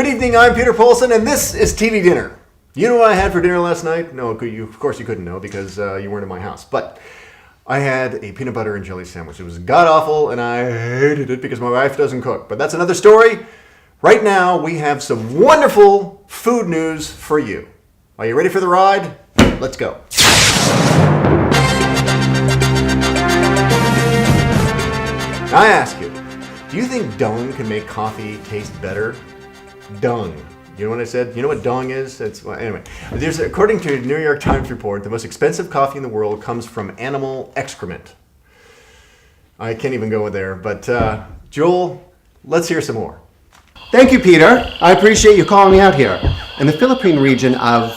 Good evening, I'm Peter Paulson, and this is TV Dinner. You know what I had for dinner last night? No, of course you couldn't know because you weren't in my house. But I had a peanut butter and jelly sandwich. It was god-awful, and I hated it because my wife doesn't cook. But that's another story. Right now, we have some wonderful food news for you. Are you ready for the ride? Let's go. I ask you, do you think dung can make coffee taste better? Dung. You know what I said? You know what dung is? Anyway, according to a New York Times report, the most expensive coffee in the world comes from animal excrement. I can't even go there, but Joel, let's hear some more. Thank you, Peter. I appreciate you calling me out here. In the Philippine region of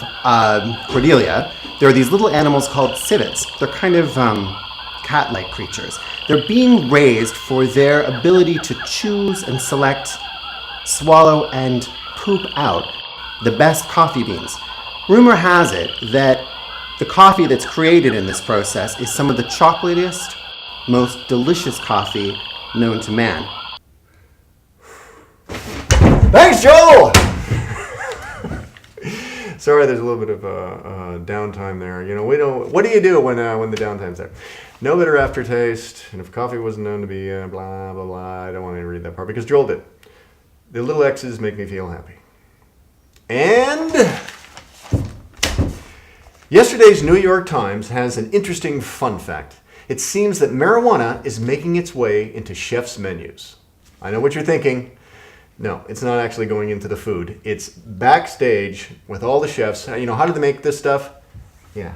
Cordelia, there are these little animals called civets. They're kind of cat-like creatures. They're being raised for their ability to choose and select, swallow, and poop out the best coffee beans. Rumor has it that the coffee that's created in this process is some of the chocolatiest, most delicious coffee known to man. Thanks, Joel! Sorry, there's a little bit of downtime there. You know, what do you do when the downtime's there? No bitter aftertaste, and if coffee wasn't known to be blah, blah, blah, I don't want to read that part because Joel did. The little X's make me feel happy. And yesterday's New York Times has an interesting fun fact. It seems that marijuana is making its way into chefs' menus. I know what you're thinking. No, it's not actually going into the food. It's backstage with all the chefs. You know, how do they make this stuff? Yeah.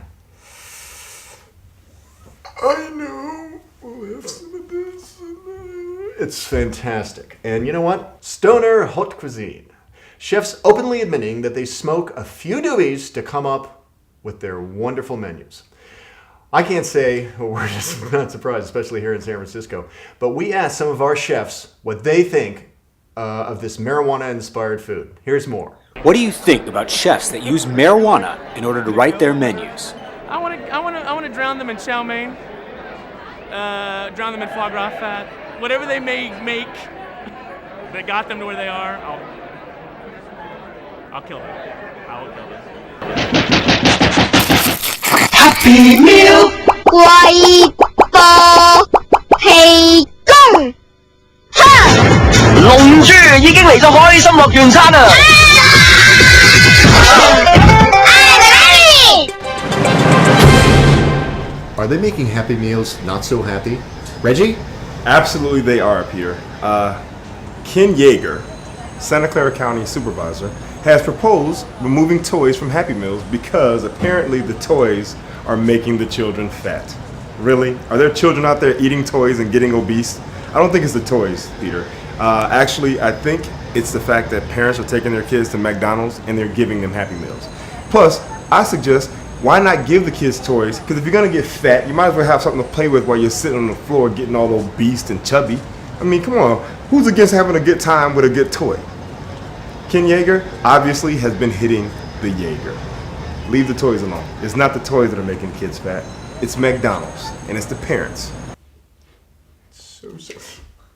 I know. We'll have some of this. It's fantastic. And you know what? Stoner haute cuisine. Chefs openly admitting that they smoke a few doobies to come up with their wonderful menus. I can't say we're just not surprised, especially here in San Francisco. But we asked some of our chefs what they think of this marijuana-inspired food. Here's more. What do you think about chefs that use marijuana in order to write their menus? I want to drown them in chow mein, drown them in foie gras fat, whatever they may make that got them to where they are. I'll kill them. I will kill them. Happy Meal 貴貨氣功龍珠已經嚟咗開心樂園餐啦！ Are they making Happy Meals not so happy? Reggie? Absolutely they are, Peter. Ken Yeager, Santa Clara County Supervisor, has proposed removing toys from Happy Meals because apparently the toys are making the children fat. Really? Are there children out there eating toys and getting obese? I don't think it's the toys, Peter. Actually, I think it's the fact that parents are taking their kids to McDonald's and they're giving them Happy Meals. Plus, I suggest why not give the kids toys? Because if you're gonna get fat, you might as well have something to play with while you're sitting on the floor getting all obese and chubby. I mean, come on, who's against having a good time with a good toy? Ken Yeager obviously has been hitting the Yeager. Leave the toys alone. It's not the toys that are making kids fat. It's McDonald's, and it's the parents.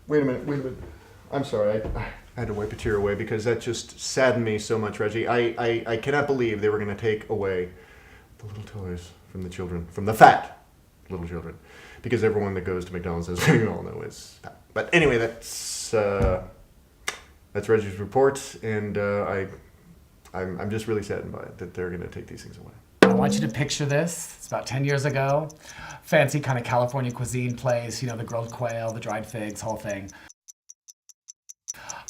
Wait a minute. I'm sorry. I had to wipe a tear away because that just saddened me so much, Reggie. I cannot believe they were going to take away the little toys from the children, from the fat little children, because everyone that goes to McDonald's, as we all know, is fat. But anyway, that's Reggie's report, and I'm just really saddened by it that they're going to take these things away. I want you to picture this. It's about 10 years ago. Fancy kind of California cuisine place, you know, the grilled quail, the dried figs, whole thing.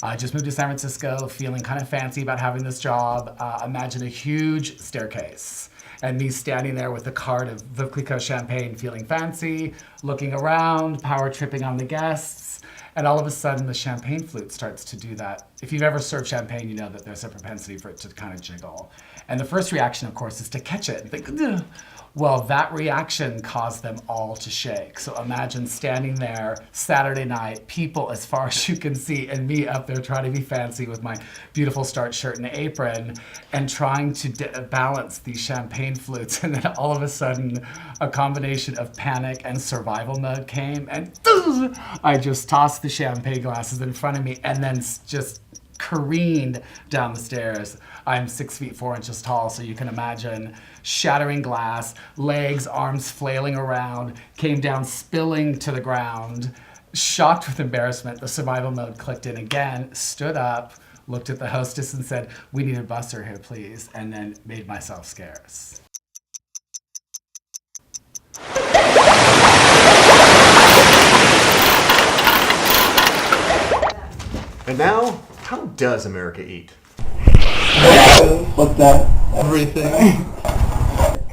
I just moved to San Francisco, feeling kind of fancy about having this job. Imagine a huge staircase and me standing there with a cart of Veuve Clicquot champagne, feeling fancy, looking around, power tripping on the guests, and all of a sudden the champagne flute starts to do that. If you've ever served champagne, you know that there's a propensity for it to kind of jiggle. And the first reaction, of course, is to catch it and think, ugh. Well, that reaction caused them all to shake. So imagine standing there Saturday night, people as far as you can see, and me up there trying to be fancy with my beautiful starch shirt and apron, and trying to balance these champagne flutes. And then all of a sudden, a combination of panic and survival mode came, and I just tossed the champagne glasses in front of me, and then just careened down the stairs. I'm 6 feet 4 inches tall, so you can imagine shattering glass, legs, arms flailing around, came down spilling to the ground. Shocked with embarrassment, the survival mode clicked in again, stood up, looked at the hostess and said, "We need a busser here, please," and then made myself scarce. And now, how does America eat? What's that? Everything.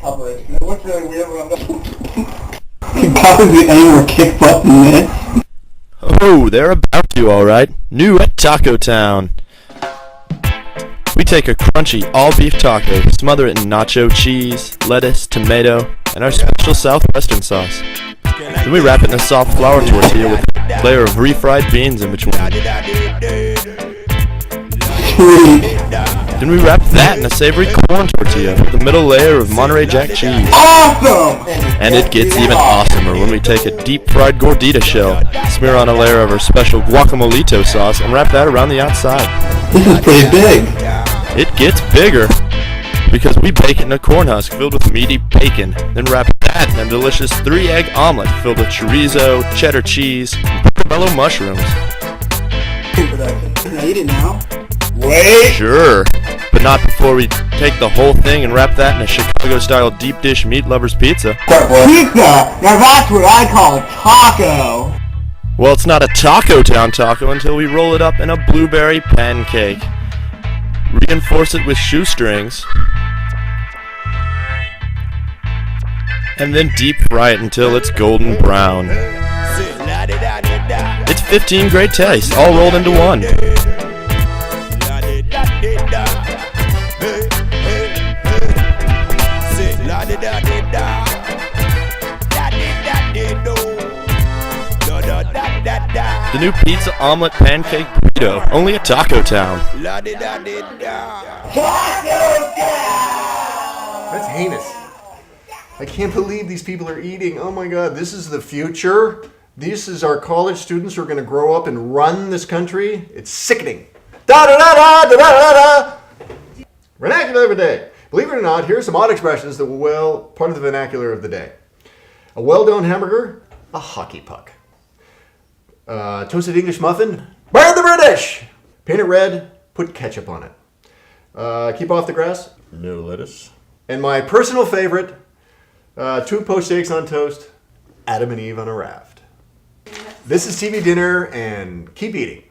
Coverage. What's really weird when I'm covers the angle kick button this. Oh, they're about to, alright. New at Taco Town. We take a crunchy all-beef taco, smother it in nacho cheese, lettuce, tomato, and our special southwestern sauce. Then we wrap it in a soft flour tortilla with a layer of refried beans in between. Then we wrap that in a savory corn tortilla with a middle layer of Monterey Jack cheese. Awesome! And it gets even awesomer when we take a deep-fried gordita shell, smear on a layer of our special guacamolito sauce, and wrap that around the outside. This is pretty big. It gets bigger, because we bake it in a corn husk filled with meaty bacon, then wrap that in a delicious 3-egg omelet filled with chorizo, cheddar cheese, and portobello mushrooms. Can I eat it now? Wait! Sure, but not before we take the whole thing and wrap that in a Chicago-style deep dish meat lover's pizza. Pizza! Now that's what I call a taco! Well, it's not a Taco Town taco until we roll it up in a blueberry pancake. Reinforce it with shoestrings, and then deep fry it until it's golden brown. It's 15 great tastes, all rolled into one. The new pizza omelet pancake burrito, only at Taco Town. That's heinous. I can't believe these people are eating. Oh my God, this is the future. This is our college students who are going to grow up and run this country. It's sickening. Da da da da da da da. Vernacular of the day. Believe it or not, here's some odd expressions that were part of the vernacular of the day. A well-done hamburger, a hockey puck. Toasted English muffin, burn the British! Paint it red, put ketchup on it. Keep off the grass, no lettuce. And my personal favorite, 2 poached steaks on toast, Adam and Eve on a raft. This is TV Dinner, and keep eating.